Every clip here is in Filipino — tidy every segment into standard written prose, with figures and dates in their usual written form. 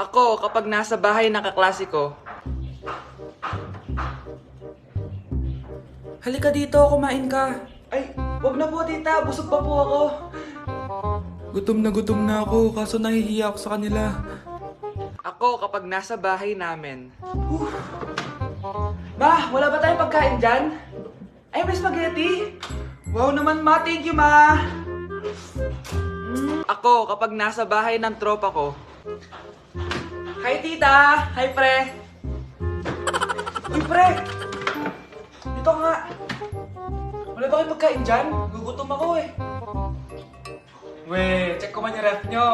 Ako, kapag nasa bahay ng kaklase ko. Halika dito, kumain ka. Ay, wag na po tita, busog pa po ako. Gutom na ako, kaso nahihiya ako sa kanila. Ako, kapag nasa bahay namin. Ma, wala ba tayong pagkain dyan? Ay, may spaghetti? Wow naman ma, thank you ma! Ako, kapag nasa bahay ng tropa ko. Hi tita! Hi pre! Uy pre! Dito nga! Wala ba kayong pagkain dyan? Gugutom ako eh. Weh, check ko man yung ref nyo.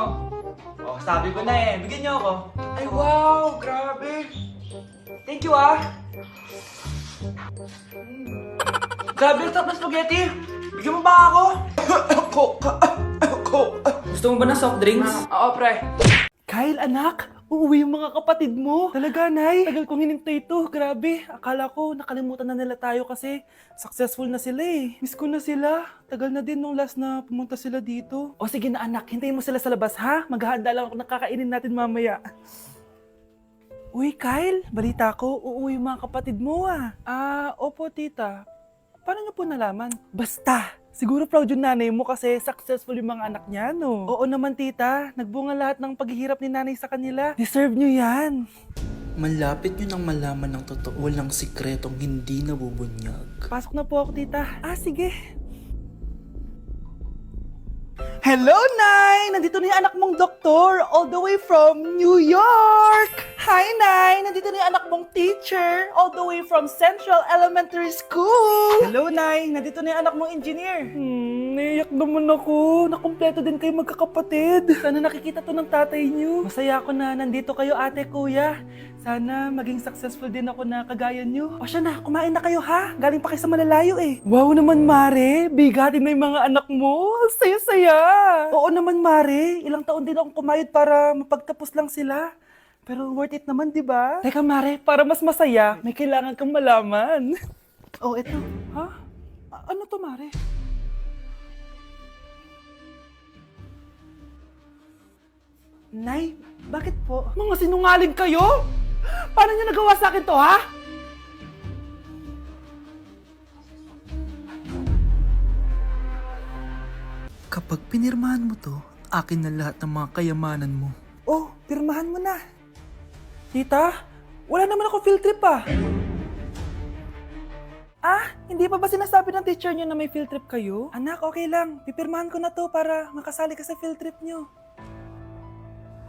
Oh, sabi ko na eh. Bigyan nyo ako. Ay wow! Grabe! Thank you ah! Grabe, ang sarap na spaghetti! Bigyan mo ba ako? Gusto mo ba ng soft drinks? Oo, pre. Kyle, anak! Uuwi yung mga kapatid mo! Talaga, Nay! Tagal kong hinintay ito. Grabe. Akala ko nakalimutan na nila tayo kasi successful na sila eh. Miss ko na sila. Tagal na din nung last na pumunta sila dito. O sige na anak, hintayin mo sila sa labas ha? Maghahanda lang ako ng kakainin natin mamaya. Uy, Kyle, balita ko, uuwi yung mga kapatid mo ah. Opo tita. Paano niyo po nalaman? Basta! Siguro proud yung nanay mo kasi successful yung mga anak niya, no? Oo naman, tita. Nagbunga lahat ng paghihirap ni nanay sa kanila. Deserve nyo yan. Malapit nyo nang malaman ng totoo, walang sikretong hindi nabubunyag. Pasok na po ako, tita. Sige. Hello, Nay! Nandito na yung anak mong doktor all the way from New York! Hi, Nay! Nandito na yung anak mong teacher all the way from Central Elementary School! Hello, Nay! Nandito na yung anak mong engineer! Naiyak naman ako. Nakumpleto din kayo magkakapatid. Sana nakikita to ng tatay niyo. Masaya ako na nandito kayo, ate, kuya. Sana maging successful din ako na kagaya niyo. O siya na, kumain na kayo ha? Galing pa kayo sa malalayo eh. Wow naman, Mare. Bigatin na yung mga anak mo. Saya-saya. Oo naman, Mare. Ilang taon din akong kumayod para mapagtapos lang sila. Pero worth it naman, di ba? Teka, Mare, para mas masaya, may kailangan kang malaman. Oh, eto. Ha? Ano to, Mare? Nay, bakit po? Mga sinungaling kayo? Paano niyo nagawa sa akin to, ha? Kapag pinirmahan mo to, akin na lahat ng mga kayamanan mo. Oh, pirmahan mo na. Tita, wala naman ako field trip ah. Hindi pa ba sinasabi ng teacher niyo na may field trip kayo? Anak, okay lang. Pipirmahan ko na to para makasali ka sa field trip niyo.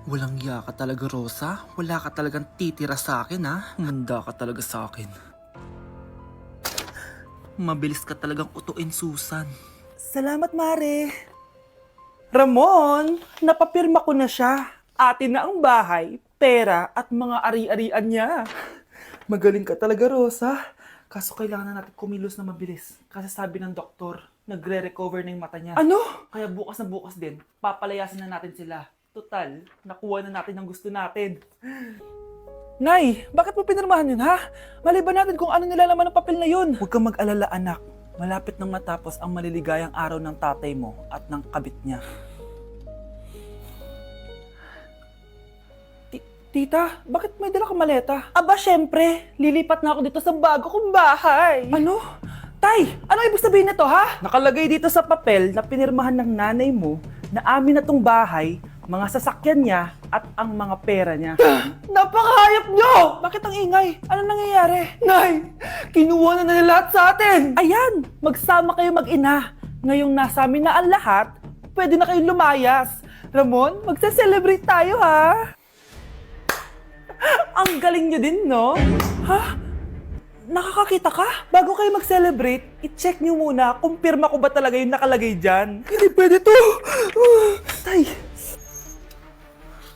Walang iya ka talaga, Rosa. Wala ka talagang titira sa akin, ha? Manda ka talaga sa akin. Mabilis ka talagang utuin, Susan. Salamat, Mare. Ramon, napapirma ko na siya. Atin na ang bahay, pera at mga ari-arian niya. Magaling ka talaga, Rosa. Kaso kailangan na natin kumilos na mabilis. Kasi sabi ng doktor, nagre-recover na yung mata niya. Ano? Kaya bukas na bukas din, papalayasin na natin sila. Total, nakuha na natin ang gusto natin. Nay, bakit mo pinirmahan yun, ha? Maliban natin kung ano nilalaman ng papel na yun. Huwag kang mag-alala, anak. Malapit nang matapos ang maliligayang araw ng tatay mo at ng kabit niya. Tita, bakit may dala kang maleta? Aba, syempre. Lilipat na ako dito sa bago kong bahay. Ano? Tay, ano ibig sabihin nito, ha? Nakalagay dito sa papel na pinirmahan ng nanay mo na amin na tong bahay, mga sasakyan niya at ang mga pera niya. Napakahayop nyo! Bakit ang ingay? Ano nangyayari? Nay, kinuha na nila lahat sa atin! Ayan, magsama kayo mag-ina. Ngayong nasa amin na ang lahat, pwede na kayong lumayas. Ramon, magse-celebrate tayo ha! Ang galing nyo din, no? Ha? Nakakakita ka? Bago kayo mag-celebrate, i-check nyo muna kung pirma ko ba talaga yung nakalagay dyan. Hindi pwede to! Tay!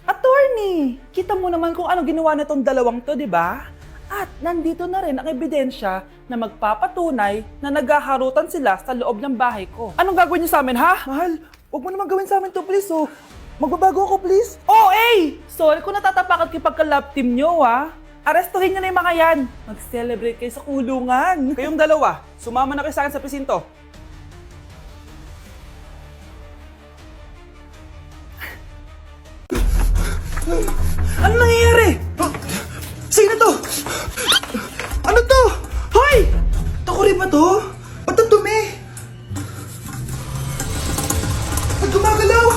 Attorney! Kita mo naman kung ano ginawa na tong dalawang to, di ba? At nandito na rin ang ebidensya na magpapatunay na naghaharutan sila sa loob ng bahay ko. Anong gagawin niyo sa amin, ha? Mahal, huwag mo naman gawin sa amin to, please, oh. Magbabago ako, please. Oh, sorry kung natatapakan kayo pagka-love team nyo, ha? Arestuhin niyo na yung mga yan. Mag-celebrate kayo sa kulungan. Kayong dalawa, sumama na kayo sa akin sa presinto. Ano nangyayari? Sino to? Ano to? Hoy! Takuri ba to? Ba't ang dumi? Ba't gumagalaw?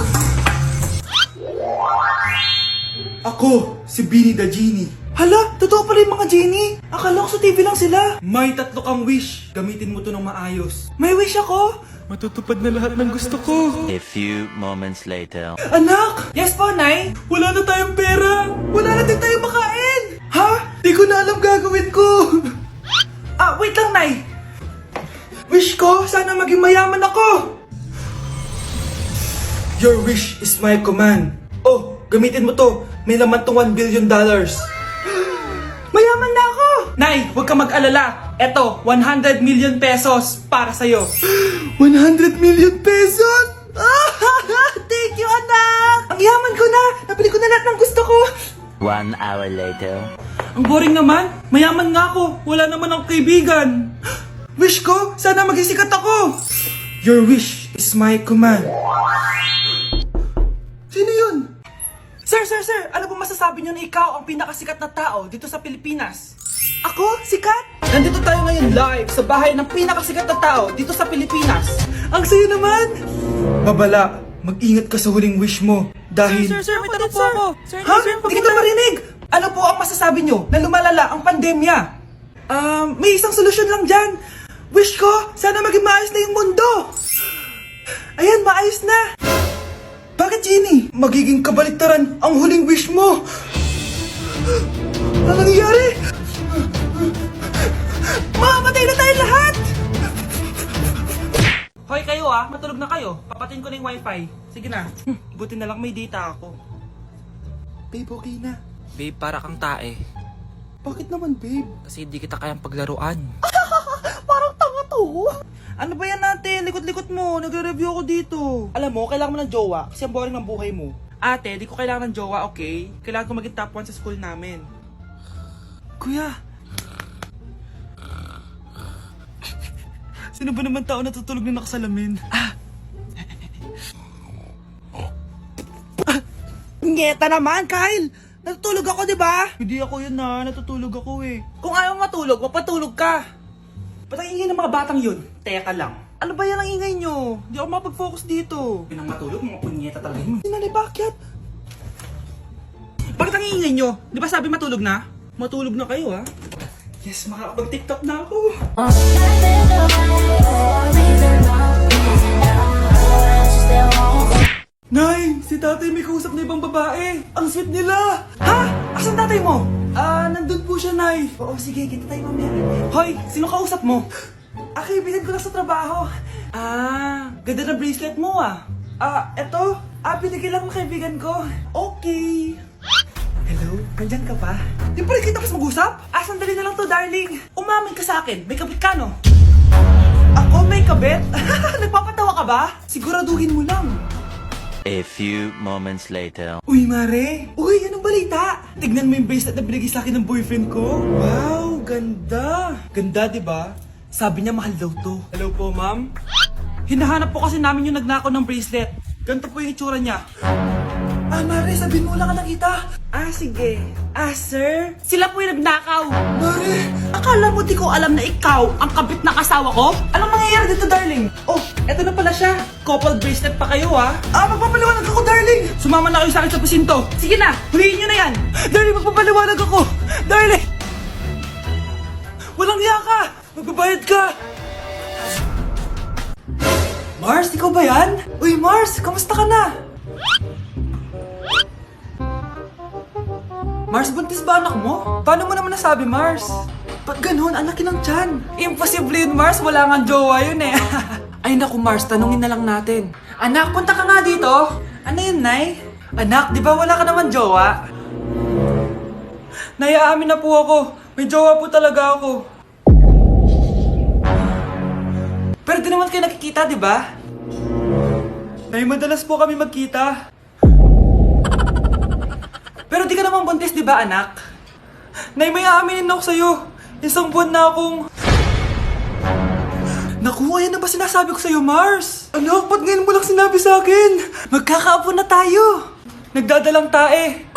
Ako, si Beanie the Genie. Hala, totoo pala yung mga genie. Akala ko sa TV lang sila. May 3 kang wish. Gamitin mo to ng maayos. May wish ako? Matutupad na lahat ng gusto ko. A few moments later. Anak! Yes po, Nay? Wala na tayong pera. Wala na din tayong makain. Ha? Di ko na alam gagawin ko. Wait lang, Nay. Wish ko, sana maging mayaman ako. Your wish is my command. Oh, gamitin mo to. May laman tong $1 billion. Mayaman na ako! Nay, huwag ka mag-alala. Eto, 100 million pesos para sa'yo. 100 million pesos? Thank you, anak! Ang yaman ko na! Nabili ko na lahat ng gusto ko! 1 hour later. Ang boring naman. Mayaman nga ako. Wala naman akong kaibigan. Wish ko, sana maging sikat ako. Your wish is my command. Sino yun? Sir! Ano po masasabi niyo na ikaw ang pinakasikat na tao dito sa Pilipinas? Ako? Sikat? Nandito tayo ngayon live sa bahay ng pinakasikat na tao dito sa Pilipinas. Ang sayo naman! Babala, mag-ingat ka sa huling wish mo. Dahil... Sir, may tanong po ako. Sir, Ha? Hindi kita marinig! Ano po ang masasabi nyo na lumalala ang pandemya? May isang solusyon lang dyan. Wish ko, sana maging maayos na yung mundo. Ayan, maayos na. Bakit, Genie? Magiging kabaliktaran ang huling wish mo. Ano nangyayari? Mamamatay na tayo lahat! Hoy kayo matulog na kayo. Papatin ko na yung wifi. Sige na. Buti na lang may data ako. Babe, okay na. Babe, para kang tae. Bakit naman, babe? Kasi di kita kayang paglaruan. Parang tanga to. Ano ba yan natin? Likot-likot mo. Nagre-review ako dito. Alam mo, kailangan mo ng jowa kasi ang boring ng buhay mo. Ate, di ko kailangan ng jowa, okay? Kailangan ko maging top 1 sa school namin. Kuya. Sino ba naman tao natutulog na nakasalamin? Ngeta naman, Kyle! Natutulog ako, di ba? Hindi ako yun natutulog ako eh. Kung ayaw matulog, mapatulog ka. Ba't ang ingay ng mga batang yun? Teka lang. Ano ba yan ang ingay nyo? Di ako mapag-focus dito. Pinang matulog, mga punyeta talaga yun. Sinali, bakit? Bakit ang ingay nyo? Di ba sabi matulog na? Matulog na kayo Yes, makakapag-tiktok na ako. Nay, si tatay may kausap na ibang babae. Ang sweet nila. Ha? Asan tatay mo? Nandun po siya, Nay. Oo, sige, kita tayo mamaya. Hoy, sino kausap mo? Kaibigan ko lang sa trabaho. Ganda na bracelet mo eto. Binigay lang ng kaibigan ko. Okay. Hello, nandyan ka pa? Di pa rin kita mas mag-usap? Sandali na lang to, darling. Umamin ka sa akin, may kabit ka, no? Ako may kabit? Nagpapatawa ka ba? Siguraduhin mo lang. A few moments later. Uy, Mare! Uy, anong balita? Tignan mo yung bracelet na binigay sa akin ng boyfriend ko. Wow, ganda! Ganda, di ba? Sabi niya mahal daw to. Hello po, ma'am? Hinahanap po kasi namin yung nagnakaw ng bracelet. Ganito po yung itsura niya. Mare, sabihin mo lang ka nakita. Sige. Sir? Sila po yung nagnakaw. Mare! Akala mo di ko alam na ikaw ang kabit na kasawa ko? Anong mangyayari dito, darling? Oh, eto na pala siya. Couple bracelet pa kayo, magpapaliwanag ako, darling. Sumama na kayo sa akin sa pasinto. Sige na, huliin nyo na yan. Darling, magpapaliwanag ako. Darling! Walang hiya ka. Magbabayad ka. Mars, ikaw ba yan? Uy, Mars, kamusta ka na? Mars, buntis ba anak mo? Paano mo naman nasabi, Mars? Ba't ganun? Anakin ng tiyan. Imposible yun, Mars. Wala nga jowa yun eh. Ay naku, Mars. Tanungin na lang natin. Anak, punta ka nga dito. Ano yun, Nay? Anak, di ba wala ka naman jowa? Nay, aamin na po ako. May jowa po talaga ako. Pero di naman kayo nakikita, di ba? Nay, madalas po kami magkita. Pero di ka naman buntis, di ba, anak? Nay, may aaminin ako sa'yo. Isang buwan na akong... Naku, ayan na ba sinasabi ko sa'yo, Mars? Anak, ba't ngayon mo lang sinabi sa akin? Magkakaapo na tayo. Nagdadalang tae.